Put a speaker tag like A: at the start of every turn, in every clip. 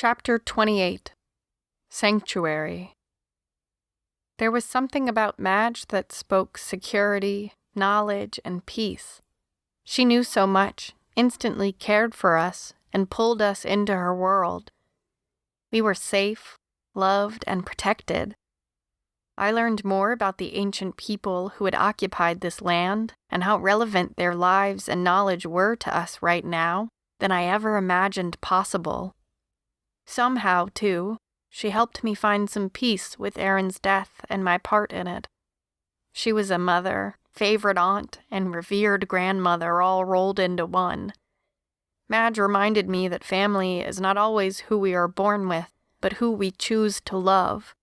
A: Chapter 28. Sanctuary. There was something about Madge that spoke security, knowledge, and peace. She knew so much, instantly cared for us, and pulled us into her world. We were safe, loved, and protected. I learned more about the ancient people who had occupied this land and how relevant their lives and knowledge were to us right now than I ever imagined possible. Somehow, too, she helped me find some peace with Aaron's death and my part in it. She was a mother, favorite aunt, and revered grandmother all rolled into one. Madge reminded me that family is not always who we are born with, but who we choose to love.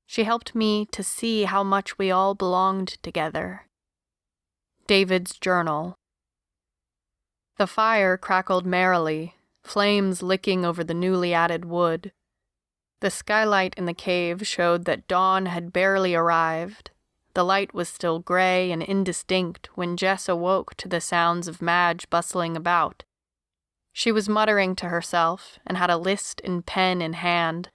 A: She helped me to see how much we all belonged together. David's Journal. The fire crackled merrily, flames licking over the newly added wood. The skylight in the cave showed that dawn had barely arrived. The light was still gray and indistinct when Jess awoke to the sounds of Madge bustling about. She was muttering to herself and had a list and pen in hand.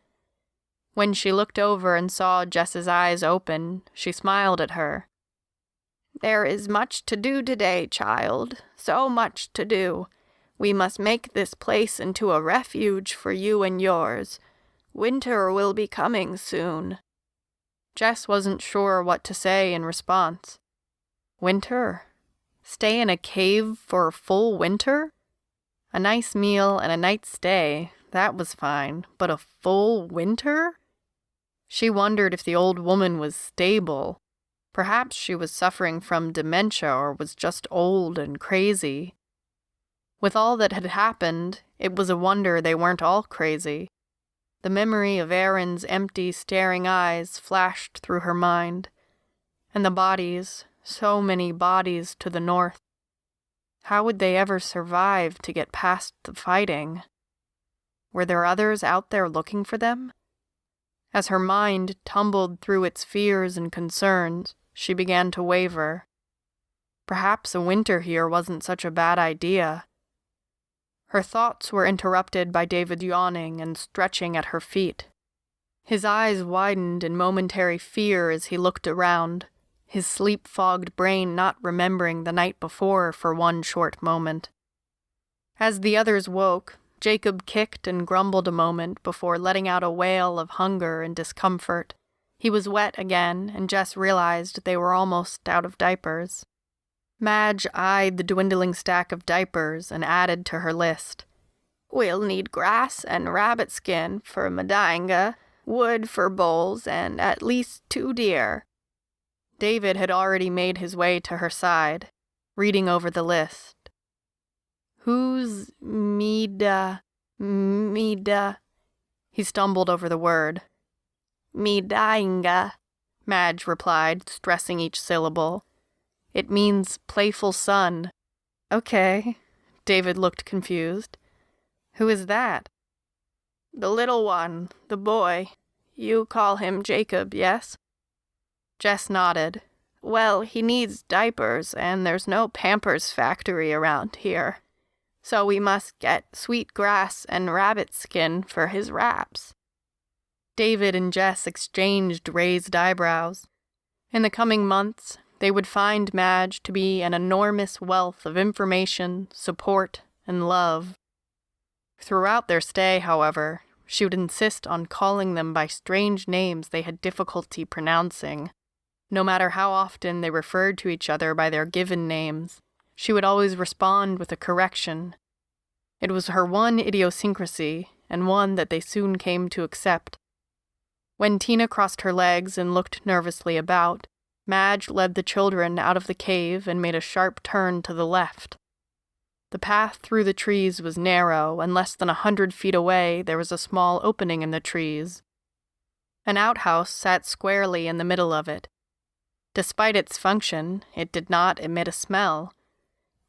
A: When she looked over and saw Jess's eyes open, she smiled at her. "There is much to do today, child, so much to do. We must make this place into a refuge for you and yours. Winter will be coming soon." Jess wasn't sure what to say in response. Winter? Stay in a cave for a full winter? A nice meal and a night's stay, that was fine, but a full winter? She wondered if the old woman was stable. Perhaps she was suffering from dementia or was just old and crazy. With all that had happened, it was a wonder they weren't all crazy. The memory of Aaron's empty, staring eyes flashed through her mind. And the bodies, so many bodies to the north. How would they ever survive to get past the fighting? Were there others out there looking for them? As her mind tumbled through its fears and concerns, she began to waver. Perhaps a winter here wasn't such a bad idea. Her thoughts were interrupted by David yawning and stretching at her feet. His eyes widened in momentary fear as he looked around, his sleep-fogged brain not remembering the night before for one short moment. As the others woke, Jacob kicked and grumbled a moment before letting out a wail of hunger and discomfort. He was wet again, and Jess realized they were almost out of diapers. Madge eyed the dwindling stack of diapers and added to her list. "We'll need grass and rabbit skin for Madinga, wood for bowls, and at least 2 deer. David had already made his way to her side, reading over the list. "Who's Mida? He stumbled over the word. "Midinga," Madge replied, stressing each syllable. "It means playful son." "Okay." David looked confused. "Who is that?" "The little one, the boy. You call him Jacob, yes?" Jess nodded. "Well, he needs diapers, and there's no Pampers factory around here. So we must get sweet grass and rabbit skin for his wraps." David and Jess exchanged raised eyebrows. In the coming months, they would find Madge to be an enormous wealth of information, support, and love. Throughout their stay, however, she would insist on calling them by strange names they had difficulty pronouncing. No matter how often they referred to each other by their given names, she would always respond with a correction. It was her one idiosyncrasy, and one that they soon came to accept. When Tina crossed her legs and looked nervously about, Madge led the children out of the cave and made a sharp turn to the left. The path through the trees was narrow, and less than 100 feet away there was a small opening in the trees. An outhouse sat squarely in the middle of it. Despite its function, it did not emit a smell.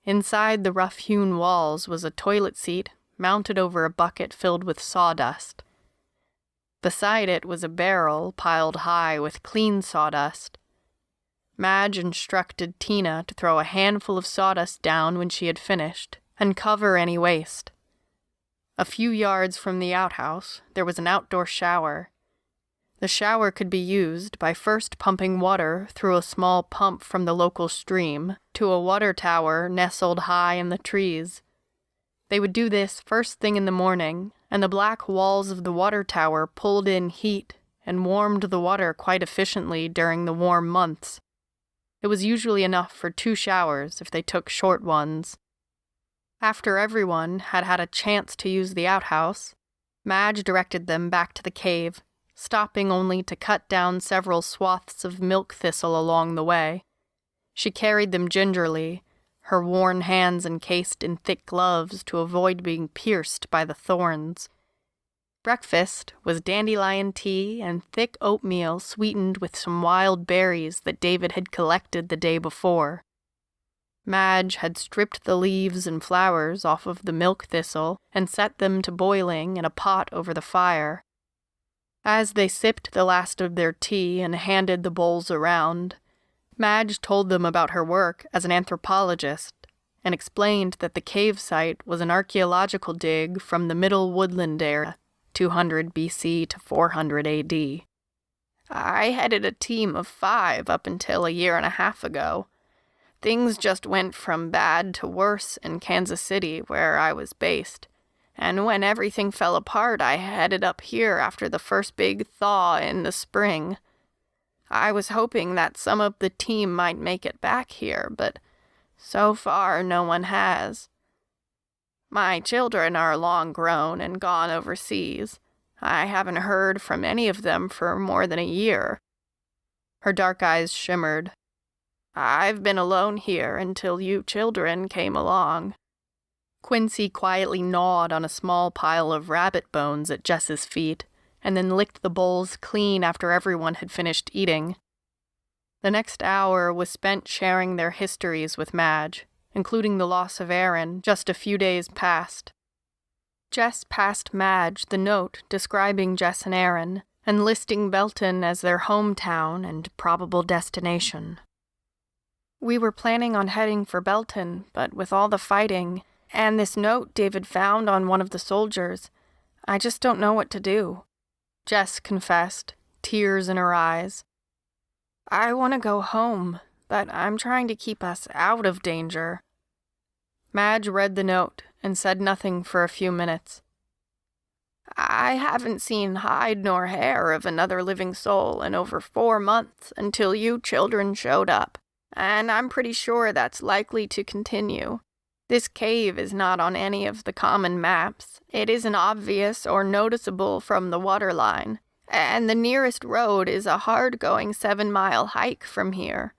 A: Inside the rough-hewn walls was a toilet seat mounted over a bucket filled with sawdust. Beside it was a barrel piled high with clean sawdust. Madge instructed Tina to throw a handful of sawdust down when she had finished, and cover any waste. A few yards from the outhouse, there was an outdoor shower. The shower could be used by first pumping water through a small pump from the local stream to a water tower nestled high in the trees. They would do this first thing in the morning, and the black walls of the water tower pulled in heat and warmed the water quite efficiently during the warm months. It was usually enough for 2 showers if they took short ones. After everyone had had a chance to use the outhouse, Madge directed them back to the cave, stopping only to cut down several swaths of milk thistle along the way. She carried them gingerly, her worn hands encased in thick gloves to avoid being pierced by the thorns. Breakfast was dandelion tea and thick oatmeal sweetened with some wild berries that David had collected the day before. Madge had stripped the leaves and flowers off of the milk thistle and set them to boiling in a pot over the fire. As they sipped the last of their tea and handed the bowls around, Madge told them about her work as an anthropologist and explained that the cave site was an archaeological dig from the Middle Woodland era, 200 BC to 400 AD. I headed a team of 5 up until a year and a half ago. Things just went from bad to worse in Kansas City, where I was based. And when everything fell apart, I headed up here after the first big thaw in the spring. I was hoping that some of the team might make it back here, but so far no one has. My children are long grown and gone overseas. I haven't heard from any of them for more than a year. Her dark eyes shimmered. I've been alone here until you children came along. Quincy quietly gnawed on a small pile of rabbit bones at Jess's feet, and then licked the bowls clean after everyone had finished eating. The next hour was spent sharing their histories with Madge, including the loss of Aaron just a few days past. Jess passed Madge the note describing Jess and Aaron, and listing Belton as their hometown and probable destination. We were planning on heading for Belton, but with all the fighting, and this note David found on one of the soldiers, I just don't know what to do, Jess confessed, tears in her eyes. I want to go home, but I'm trying to keep us out of danger. Madge read the note and said nothing for a few minutes. I haven't seen hide nor hair of another living soul in over 4 months until you children showed up, and I'm pretty sure that's likely to continue. This cave is not on any of the common maps. It isn't obvious or noticeable from the waterline, and the nearest road is a hard-going 7-mile hike from here.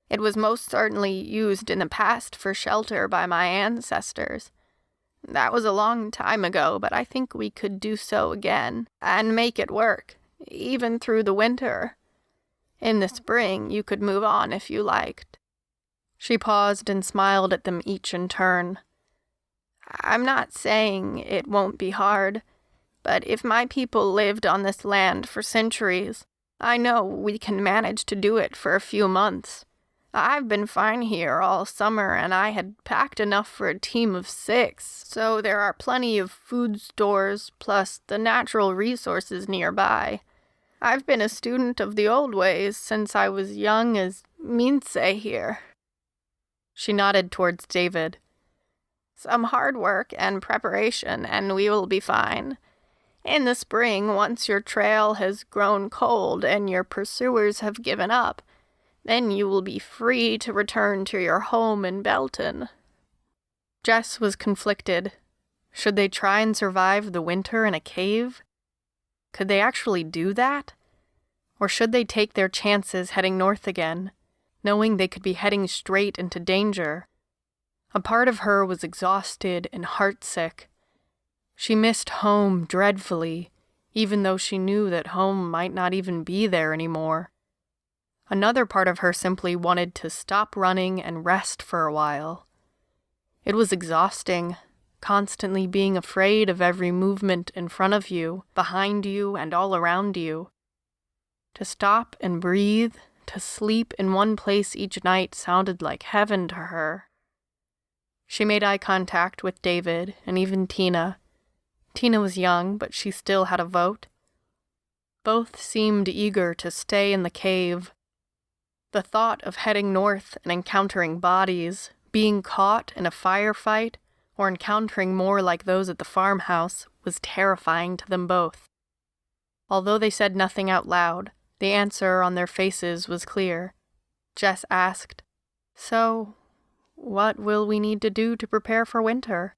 A: It was most certainly used in the past for shelter by my ancestors. That was a long time ago, but I think we could do so again, and make it work, even through the winter. In the spring, you could move on if you liked. She paused and smiled at them each in turn. I'm not saying it won't be hard, but if my people lived on this land for centuries, I know we can manage to do it for a few months. I've been fine here all summer, and I had packed enough for a team of 6, so there are plenty of food stores, plus the natural resources nearby. I've been a student of the old ways since I was young as Mince here. She nodded towards David. Some hard work and preparation, and we will be fine. In the spring, once your trail has grown cold and your pursuers have given up, then you will be free to return to your home in Belton. Jess was conflicted. Should they try and survive the winter in a cave? Could they actually do that? Or should they take their chances heading north again, knowing they could be heading straight into danger? A part of her was exhausted and heartsick. She missed home dreadfully, even though she knew that home might not even be there anymore. Another part of her simply wanted to stop running and rest for a while. It was exhausting, constantly being afraid of every movement in front of you, behind you, and all around you. To stop and breathe, to sleep in one place each night sounded like heaven to her. She made eye contact with David and even Tina. Tina was young, but she still had a vote. Both seemed eager to stay in the cave. The thought of heading north and encountering bodies, being caught in a firefight, or encountering more like those at the farmhouse was terrifying to them both. Although they said nothing out loud, the answer on their faces was clear. Jess asked, "So, what will we need to do to prepare for winter?"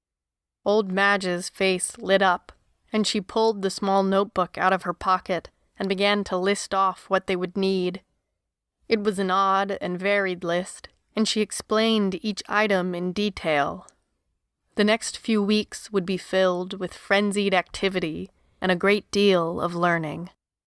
A: Old Madge's face lit up, and she pulled the small notebook out of her pocket and began to list off what they would need. It was an odd and varied list, and she explained each item in detail. The next few weeks would be filled with frenzied activity and a great deal of learning.